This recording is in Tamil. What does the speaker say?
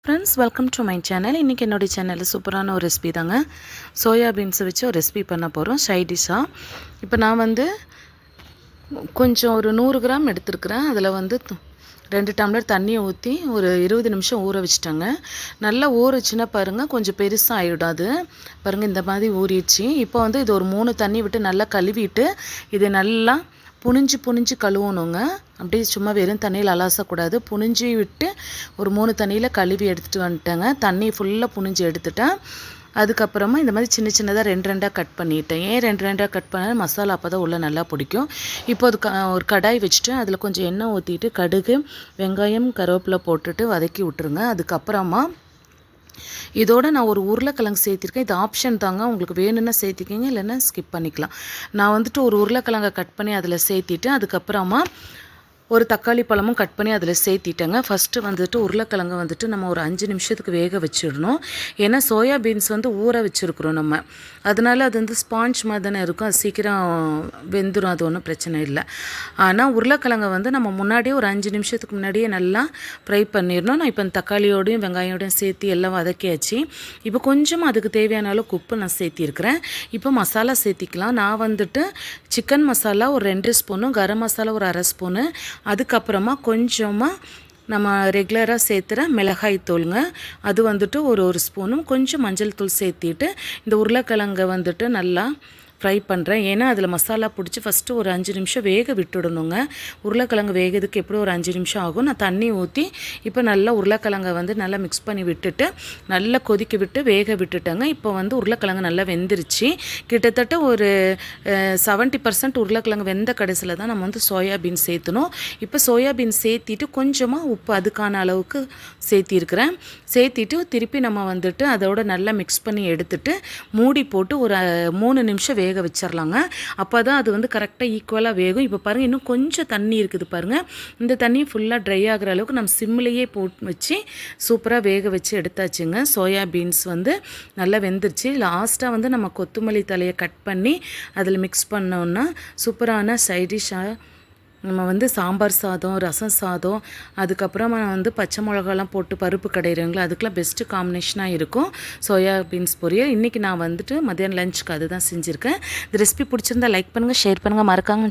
Friends, welcome to my channel. இன்றைக்கி என்னுடைய சேனலில் சூப்பரான ஒரு ரெசிபி தாங்க. சோயா பீன்ஸை வச்சு ஒரு ரெசிபி பண்ண போகிறோம் சைட் டிஷ்ஷாக. இப்போ நான் கொஞ்சம் ஒரு 100 கிராம் எடுத்துருக்கிறேன். அதில் 2 டம்ளர் தண்ணியை ஊற்றி ஒரு 20 நிமிஷம் ஊற வச்சுட்டாங்க. நல்லா ஊறிச்சுன்னா பாருங்கள், கொஞ்சம் பெருசாக ஆகிடும். அது பாருங்கள், இந்த மாதிரி ஊறிடுச்சு. இப்போ இது ஒரு 3 தண்ணி விட்டு நல்லா கழுவிட்டு இது நல்லா புனிஞ்சு கழுவணுங்க. அப்படியே சும்மா வெறும் தண்ணியில் அலாசக்கூடாது. புனிஞ்சு விட்டு ஒரு 3 தண்ணியில் கழுவி எடுத்துகிட்டு வந்துட்டேங்க. தண்ணி ஃபுல்லாக புனிஞ்சு எடுத்துட்டேன். அதுக்கப்புறமா இந்த மாதிரி சின்னதாக 2 கட் பண்ணிட்டேன். ஏன் 2 கட் பண்ண, மசாலா அப்போ தான் உள்ளே நல்லா பிடிக்கும். இப்போ ஒரு கடாய் வச்சுட்டு அதில் கொஞ்சம் எண்ணெய் ஊற்றிட்டு கடுகு, வெங்காயம், கருவேப்பிலை போட்டுட்டு வதக்கி விட்டுருங்க. அதுக்கப்புறமா இதோட நான் ஒரு உருளைக்கிழங்கு சேர்த்திருக்கேன். இது ஆப்ஷன் தாங்க, உங்களுக்கு வேணும்னா சேர்த்திக்கிங்க, இல்லைன்னா ஸ்கிப் பண்ணிக்கலாம். நான் ஒரு உருளைக்கிழங்கை கட் பண்ணி அதில் சேர்த்திட்டு அதுக்கப்புறமா ஒரு தக்காளி பழமும் கட் பண்ணி அதில் சேர்த்திட்டேங்க. ஃபஸ்ட்டு உருளைக்கிழங்கு நம்ம ஒரு 5 நிமிஷத்துக்கு வேக வச்சிடணும். ஏன்னா சோயா பீன்ஸ் ஊற வச்சுருக்குறோம் நம்ம, அதனால அது ஸ்பாஞ்ச் மாதிரி தானே இருக்கும். அது சீக்கிரம் வெந்துடும், அது ஒன்றும் பிரச்சனை இல்லை. ஆனால் உருளைக்கிழங்கை நம்ம முன்னாடியே ஒரு 5 நிமிஷத்துக்கு முன்னாடியே நல்லா ஃப்ரை பண்ணிடணும். நான் இப்போ தக்காளியோடையும் வெங்காயோடையும் சேர்த்து எல்லாம் வதக்கியாச்சு. இப்போ கொஞ்சமாக அதுக்கு தேவையான அளவுக்கு உப்பு நான் சேர்த்திருக்கிறேன். இப்போ மசாலா சேர்த்திக்கலாம். நான் சிக்கன் மசாலா ஒரு 2 ஸ்பூனு, கரம் மசாலா ஒரு 1/2 ஸ்பூனு, அதுக்கப்புறமா கொஞ்சமாக நம்ம ரெகுலராக சேர்த்துற மிளகாய் தூளுங்க, அது ஒரு ஸ்பூனும், கொஞ்சம் மஞ்சள் தூள் சேர்த்திட்டு இந்த உருளைக்கிழங்கை நல்லா ஃப்ரை பண்ணுறேன். ஏன்னா அதில் மசாலா பிடிச்சி ஃபஸ்ட்டு ஒரு 5 நிமிஷம் வேக விட்டுடணுங்க. உருளைக்கிழங்கு வேகிறதுக்கு எப்படி ஒரு 5 நிமிஷம் ஆகும். நான் தண்ணி ஊற்றி இப்போ நல்லா உருளைக்கிழங்கை நல்லா மிக்ஸ் பண்ணி விட்டுட்டு நல்லா கொதிக்க விட்டு வேக விட்டுட்டேங்க. இப்போ உருளைக்கிழங்கு நல்லா வெந்துருச்சு. கிட்டத்தட்ட ஒரு 70% உருளைக்கிழங்கு வெந்த கடைசியில் தான் நம்ம சோயாபீன் சேர்த்தணும். இப்போ சோயாபீன் சேர்த்திட்டு கொஞ்சமாக உப்பு அதுக்கான அளவுக்கு சேர்த்திருக்கிறேன். சேர்த்திட்டு திருப்பி நம்ம அதோட நல்லா மிக்ஸ் பண்ணி எடுத்துட்டு மூடி போட்டு ஒரு 3 நிமிஷம் வேக வச்சிடலாங்க. அப்போ தான் அது கரெக்டாக ஈக்குவலாக வேகும். இப்போ பாருங்கள், இன்னும் கொஞ்சம் தண்ணி இருக்குது பாருங்கள். இந்த தண்ணி ஃபுல்லாக ட்ரை ஆகிற அளவுக்கு நம்ம சிம்லேயே போட்டு வச்சு சூப்பராக வேக வச்சு எடுத்தாச்சுங்க. சோயா பீன்ஸ் நல்லா வெந்துருச்சு. லாஸ்ட்டாக நம்ம கொத்தமல்லி தலையை கட் பண்ணி அதில் மிக்ஸ் பண்ணோன்னா சூப்பரான சைடிஷ்ஷாக நம்ம சாம்பார் சாதம், ரசம் சாதம், அதுக்கப்புறமா பச்சை மிளகாலாம் போட்டு பருப்பு கடையிறங்களா, அதுக்கெலாம் பெஸ்ட்டு காம்பினேஷனாக இருக்கும் சோயா பீன்ஸ் பொரியல். இன்றைக்கி நான் மதியானம் லஞ்சுக்கு அதுதான் செஞ்சுருக்கேன். இந்த ரெசிபி பிடிச்சிருந்தா லைக் பண்ணுங்கள், ஷேர் பண்ணுங்கள், மறக்காம